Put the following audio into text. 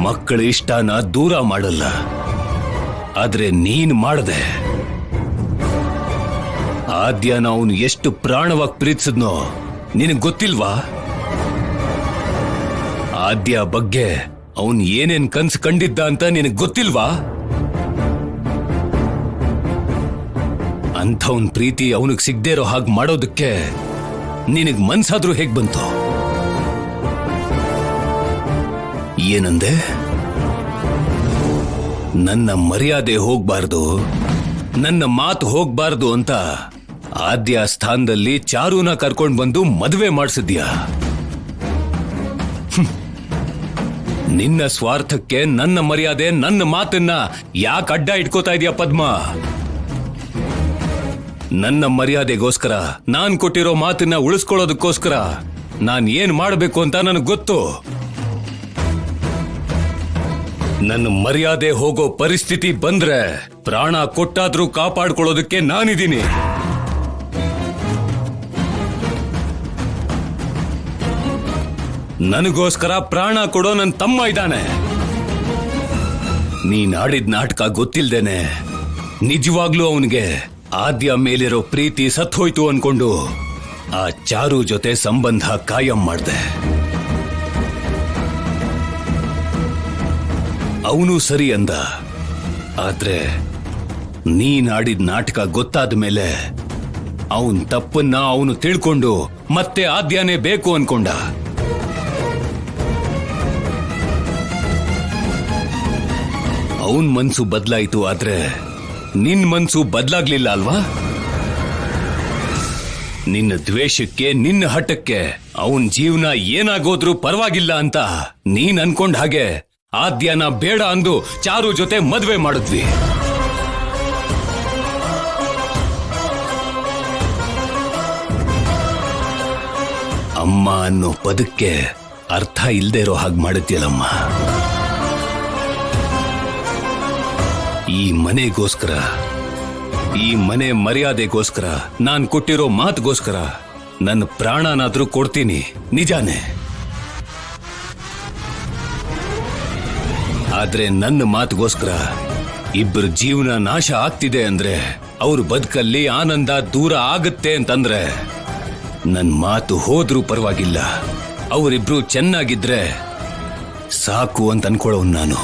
ಮಕ್ಕಳ ಇಷ್ಟನ ದೂರ ಮಾಡಲ್ಲ, ಆದ್ರೆ ನೀನ್ ಮಾಡದೆ. ಆದ್ಯನ ಅವನು ಎಷ್ಟು ಪ್ರಾಣವಾಗಿ ಪ್ರೀತಿಸಿದ್ನೋ ನಿನಗ್ ಗೊತ್ತಿಲ್ವಾ? ಆದ್ಯ ಬಗ್ಗೆ ಅವನ್ ಏನೇನ್ ಕನ್ಸು ಕಂಡಿದ್ದ ಅಂತ ನಿನಗ್ ಗೊತ್ತಿಲ್ವಾ? ಅಂಥವನ್ ಪ್ರೀತಿ ಅವನಿಗೆ ಸಿಗದೇ ಇರೋ ಹಾಗೆ ಮಾಡೋದಕ್ಕೆ ನಿನಗ್ ಮನ್ಸಾದ್ರೂ ಹೇಗ್ ಬಂತು? ಏನಂದೆ? ನನ್ನ ಮರ್ಯಾದೆ ಹೋಗ್ಬಾರ್ದು, ನನ್ನ ಮಾತು ಹೋಗ್ಬಾರ್ದು ಅಂತ ಆದ್ಯ ಸ್ಥಾನದಲ್ಲಿ ಚಾರುನ ಕರ್ಕೊಂಡ್ ಬಂದು ಮದುವೆ ಮಾಡಿಸಿದ್ಯಾ? ನಿನ್ನ ಸ್ವಾರ್ಥಕ್ಕೆ ನನ್ನ ಮರ್ಯಾದೆ, ನನ್ನ ಮಾತನ್ನ ಯಾಕೆ ಅಡ್ಡ ಇಟ್ಕೋತಾ ಇದೀಯ ಪದ್ಮ? ನನ್ನ ಮರ್ಯಾದೆಗೋಸ್ಕರ ನಾನ್ ಕೊಟ್ಟಿರೋ ಮಾತನ್ನ ಉಳಿಸ್ಕೊಳ್ಳೋದಕ್ಕೋಸ್ಕರ ನಾನ್ ಏನ್ ಮಾಡಬೇಕು ಅಂತ ನನಗೆ ಗೊತ್ತು. ನನ್ನ ಮರ್ಯಾದೆ ಹೋಗೋ ಪರಿಸ್ಥಿತಿ ಬಂದ್ರೆ ಪ್ರಾಣ ಕೊಟ್ಟಾದ್ರೂ ಕಾಪಾಡ್ಕೊಳ್ಳೋದಕ್ಕೆ ನಾನಿದ್ದೀನಿ. ನನಗೋಸ್ಕರ ಪ್ರಾಣ ಕೊಡೋ ನನ್ನ ತಮ್ಮ ಇದ್ದಾನೆ. ನೀನ್ ಆಡಿದ ನಾಟಕ ಗೊತ್ತಿಲ್ದೇನೆ ನಿಜವಾಗ್ಲೂ ಅವನಿಗೆ ಆದ್ಯ ಮೇಲಿರೋ ಪ್ರೀತಿ ಸತ್ತೋಯ್ತು ಅನ್ಕೊಂಡು ಆ ಚಾರು ಜೊತೆ ಸಂಬಂಧ ಕಾಯಂ ಮಾಡ್ದೆ. ಅವನು ಸರಿ ಅಂದ, ಆದ್ರೆ ನೀನಾಡಿದ ನಾಟಕ ಗೊತ್ತಾದ ಮೇಲೆ ಅವನ್ ತಪ್ಪನ್ನ ಅವನು ತಿಳ್ಕೊಂಡು ಮತ್ತೆ ಆದ್ಯನೇ ಬೇಕು ಅನ್ಕೊಂಡ. ಅವನ್ ಮನ್ಸು ಬದಲಾಯಿತು, ಆದ್ರೆ ನಿನ್ ಮನ್ಸು ಬದಲಾಗ್ಲಿಲ್ಲ ಅಲ್ವಾ? ನಿನ್ನ ದ್ವೇಷಕ್ಕೆ, ನಿನ್ನ ಹಠಕ್ಕೆ ಅವನ್ ಜೀವನ ಏನಾಗೋದ್ರೂ ಪರವಾಗಿಲ್ಲ ಅಂತ ನೀನ್ ಅನ್ಕೊಂಡ್ ಹಾಗೆ ಆದ್ಯನ ಬೇಡ ಅಂದು ಚಾರು ಜೊತೆ ಮದ್ವೆ ಮಾಡಿದ್ವಿ. ಅಮ್ಮ ಅನ್ನೋ ಪದಕ್ಕೆ ಅರ್ಥ ಇಲ್ದೇ ಇರೋ ಹಾಗೆ ಮಾಡಿದ್ಯಲ್ಲಮ್ಮ. ಈ ಮನೆಗೋಸ್ಕರ, ಈ ಮನೆ ಮರ್ಯಾದೆಗೋಸ್ಕರ, ನಾನ್ ಕೊಟ್ಟಿರೋ ಮಾತುಗೋಸ್ಕರ ನನ್ನ ಪ್ರಾಣನಾದ್ರೂ ಕೊಡ್ತೀನಿ, ನಿಜಾನೇ. ಆದ್ರೆ ನನ್ನ ಮಾತುಗೋಸ್ಕರ ಇಬ್ಬರ ಜೀವನ ನಾಶ ಆಗ್ತಿದೆ ಅಂದ್ರೆ, ಅವ್ರ ಬದುಕಲ್ಲಿ ಆನಂದ ದೂರ ಆಗುತ್ತೆ ಅಂತಂದ್ರೆ ನನ್ನ ಮಾತು ಹೋದ್ರೂ ಪರವಾಗಿಲ್ಲ, ಅವರಿಬ್ರು ಚೆನ್ನಾಗಿದ್ರೆ ಸಾಕು ಅಂತ ಅನ್ಕೊಳ್ಳೋನು ನಾನು.